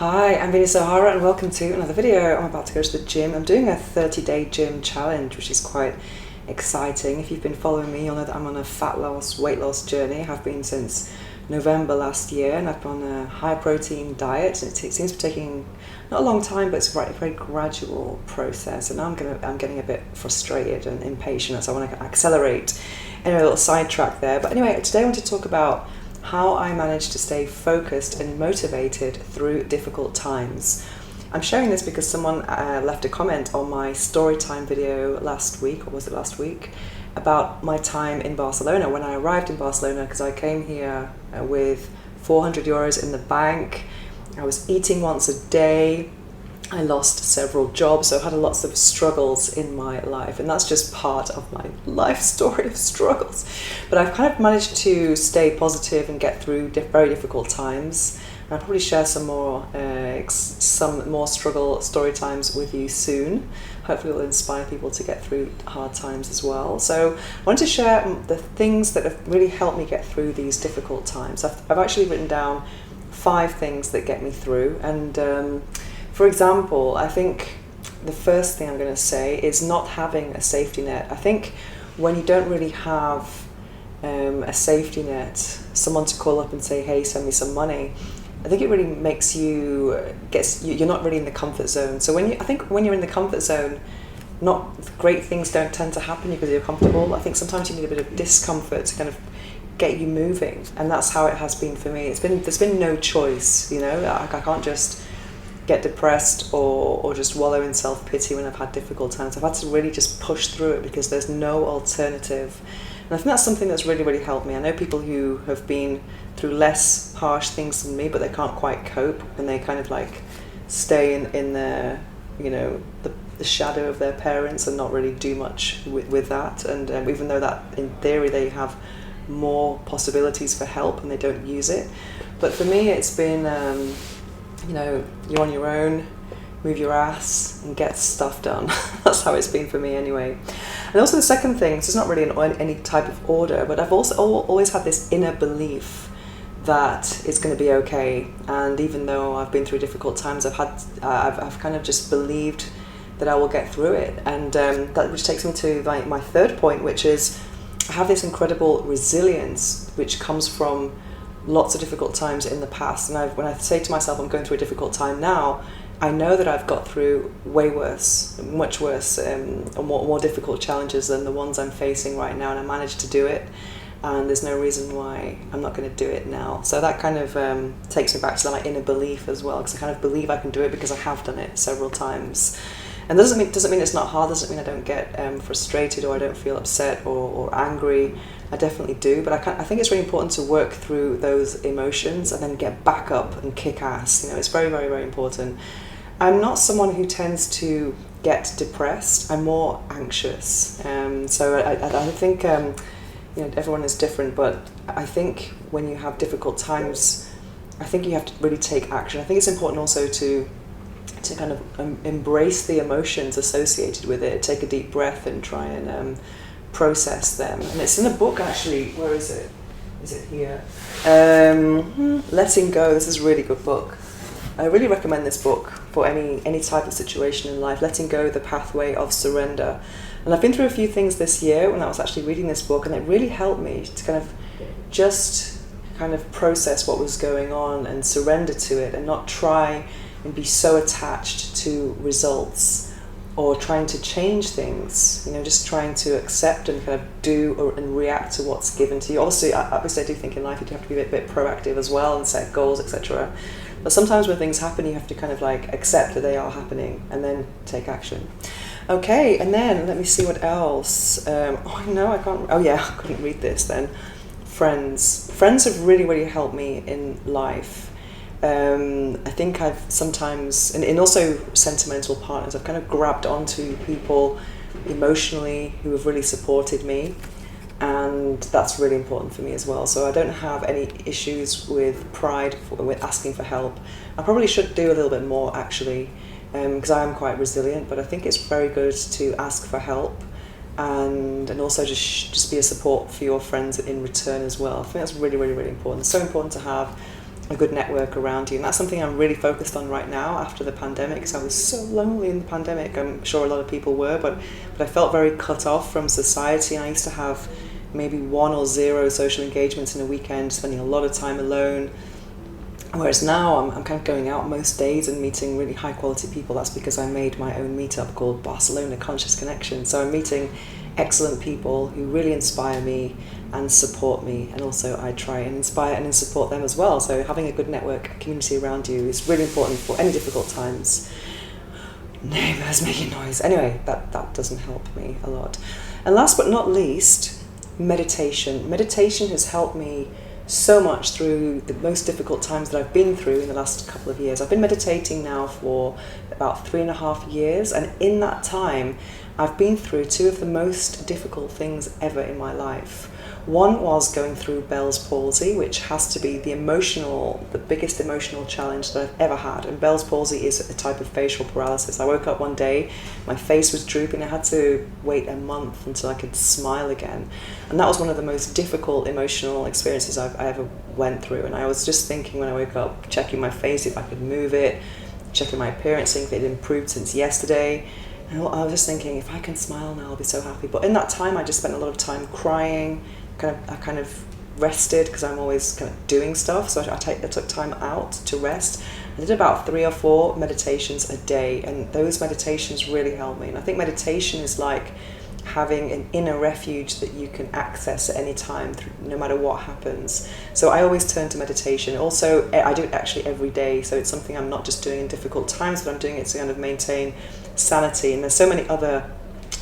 Hi, I'm Vinny Sahara and welcome to another video. I'm about to go to the gym. I'm doing a 30-day gym challenge, which is quite exciting. If you've been following me, you'll know that I'm on a weight loss journey. I've been since November last year, and I've been on a high protein diet. It seems to be taking not a long time, but it's a very gradual process. And now I'm getting a bit frustrated and impatient, so I want to accelerate. Anyway, a little sidetrack there. But anyway, today I want to talk about how I managed to stay focused and motivated through difficult times. I'm sharing this because someone left a comment on my story time video last week, or was it last week, about my time in Barcelona when I arrived in Barcelona, because I came here with 400 euros in the bank. I was eating once a day. I lost several jobs, so I had lots of struggles in my life, and that's just part of my life story of struggles. But I've kind of managed to stay positive and get through very difficult times. And I'll probably share some more struggle story times with you soon. Hopefully it will inspire people to get through hard times as well. So I want to share the things that have really helped me get through these difficult times. I've actually written down 5 things that get me through, and for example, I think the first thing I'm going to say is not having a safety net. I think when you don't really have a safety net, someone to call up and say, hey, send me some money, I think it really makes you're not really in the comfort zone. So I think when you're in the comfort zone, not great things don't tend to happen because you're comfortable. I think sometimes you need a bit of discomfort to kind of get you moving, and that's how it has been for me. There's been no choice, I can't just get depressed or just wallow in self-pity when I've had difficult times. I've had to really just push through it because there's no alternative. And I think that's something that's really, really helped me. I know people who have been through less harsh things than me, but they can't quite cope, and they kind of like stay in their, the shadow of their parents and not really do much with that. And even though that in theory they have more possibilities for help and they don't use it. But for me it's been you're on your own, move your ass and get stuff done. That's how it's been for me anyway. And also the second thing, this is not really in any type of order, but I've also always had this inner belief that it's going to be okay. And even though I've been through difficult times, I've kind of just believed that I will get through it. And which takes me to my third point, which is I have this incredible resilience which comes from lots of difficult times in the past. And when I say to myself I'm going through a difficult time now, I know that I've got through much worse and more difficult challenges than the ones I'm facing right now, and I managed to do it, and there's no reason why I'm not going to do it now. So that kind of takes me back to my inner belief as well, because I kind of believe I can do it because I have done it several times. And doesn't mean it's not hard, doesn't mean I don't get frustrated or I don't feel upset or angry. I definitely do, but I think it's really important to work through those emotions and then get back up and kick ass. It's very, very, very important. I'm not someone who tends to get depressed. I'm more anxious. So I think everyone is different, but I think when you have difficult times, I think you have to really take action. I think it's important also to kind of embrace the emotions associated with it, take a deep breath and try and process them. And it's in a book actually. Where is it? Is it here? Letting Go. This is a really good book. I really recommend this book for any type of situation in life. Letting Go, The Pathway of Surrender. And I've been through a few things this year when I was actually reading this book, and it really helped me to kind of process what was going on and surrender to it, and not try and be so attached to results or trying to change things, just trying to accept and kind of do and react to what's given to you. Obviously I do think in life you do have to be a bit proactive as well and set goals, etc. But sometimes when things happen, you have to kind of like accept that they are happening and then take action. Okay, and then let me see what else. I couldn't read this then. Friends have really, really helped me in life. I think I've sometimes, and also sentimental partners, I've kind of grabbed onto people emotionally who have really supported me, and that's really important for me as well. So I don't have any issues with pride with asking for help. I probably should do a little bit more actually, because I am quite resilient, but I think it's very good to ask for help and also just be a support for your friends in return as well. I think that's really, really, really important. It's so important to have a good network around you. And that's something I'm really focused on right now after the pandemic, because I was so lonely in the pandemic. I'm sure a lot of people were, but I felt very cut off from society. I used to have maybe 1 or 0 social engagements in a weekend, spending a lot of time alone. Whereas now I'm kind of going out most days and meeting really high quality people. That's because I made my own meetup called Barcelona Conscious Connection. So I'm meeting excellent people who really inspire me and support me, and also I try and inspire and support them as well. So having a good network community around you is really important for any difficult times. Neighbours making noise. Anyway, that doesn't help me a lot. And last but not least, meditation. Meditation has helped me so much through the most difficult times that I've been through in the last couple of years. I've been meditating now for about 3.5 years, and in that time I've been through 2 of the most difficult things ever in my life. One was going through Bell's palsy, which has to be the biggest emotional challenge that I've ever had. And Bell's palsy is a type of facial paralysis. I woke up one day, my face was drooping. I had to wait a month until I could smile again. And that was one of the most difficult emotional experiences I ever went through. And I was just thinking when I woke up, checking my face if I could move it, checking my appearance, seeing if it had improved since yesterday. And I was just thinking, if I can smile now, I'll be so happy. But in that time, I just spent a lot of time crying. I kind of rested, because I'm always kind of doing stuff, so I took time out to rest. I did about 3 or 4 meditations a day, and those meditations really helped me. And I think meditation is like having an inner refuge that you can access at any time, no matter what happens. So I always turn to meditation. Also, I do it actually every day, so it's something I'm not just doing in difficult times, but I'm doing it to kind of maintain sanity. And there's so many other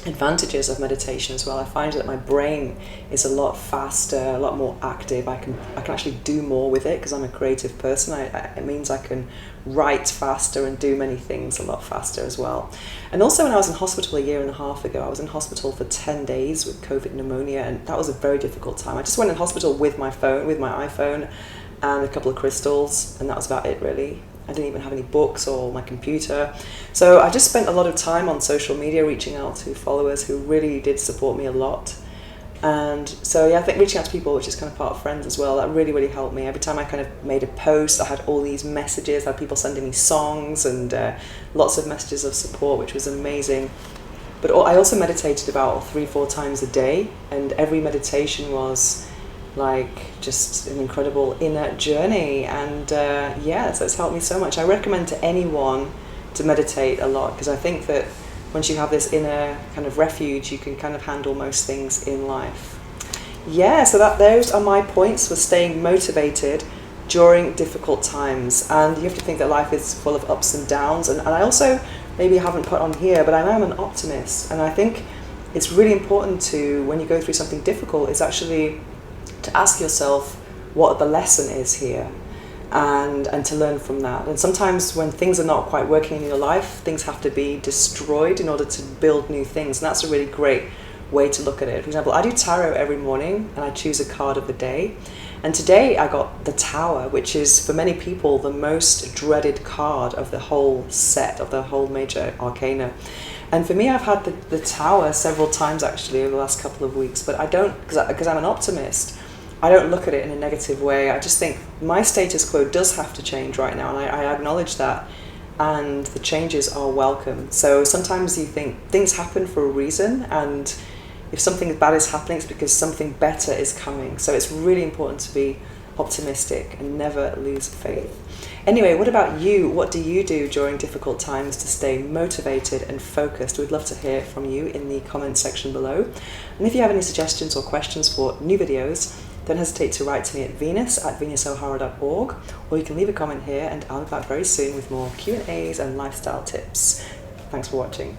advantages of meditation as well. I find that my brain is a lot faster, a lot more active. I can actually do more with it because I'm a creative person. It means I can write faster and do many things a lot faster as well. And also when I was in hospital 1.5 years ago, I was in hospital for 10 days with COVID pneumonia, and that was a very difficult time. I just went in hospital with my iPhone and a couple of crystals, and that was about it really. I didn't even have any books or my computer. So I just spent a lot of time on social media reaching out to followers who really did support me a lot. And so yeah, I think reaching out to people, which is kind of part of friends as well, that really, really helped me. Every time I kind of made a post, I had all these messages. I had people sending me songs and lots of messages of support, which was amazing. But I also meditated about 3-4 times a day, and every meditation was like just an incredible inner journey, and so it's helped me so much. I recommend to anyone to meditate a lot, because I think that once you have this inner kind of refuge, you can kind of handle most things in life. So those are my points for staying motivated during difficult times. And you have to think that life is full of ups and downs, and I also maybe haven't put on here, but I am an optimist, and I think it's really important to, when you go through something difficult, is actually to ask yourself what the lesson is here, and to learn from that. And sometimes when things are not quite working in your life, things have to be destroyed in order to build new things, and that's a really great way to look at it. For example, I do tarot every morning, and I choose a card of the day. And today I got the Tower, which is for many people the most dreaded card of the whole set, of the whole major arcana. And for me, I've had the Tower several times actually over the last couple of weeks, but I don't, because I'm an optimist, I don't look at it in a negative way. I just think my status quo does have to change right now, and I acknowledge that, and the changes are welcome. So sometimes you think things happen for a reason, and if something bad is happening, it's because something better is coming. So it's really important to be optimistic and never lose faith. Anyway, what about you? What do you do during difficult times to stay motivated and focused? We'd love to hear from you in the comments section below. And if you have any suggestions or questions for new videos, don't hesitate to write to me at venusohara.org, or you can leave a comment here, and I'll be back very soon with more Q&As and lifestyle tips. Thanks for watching.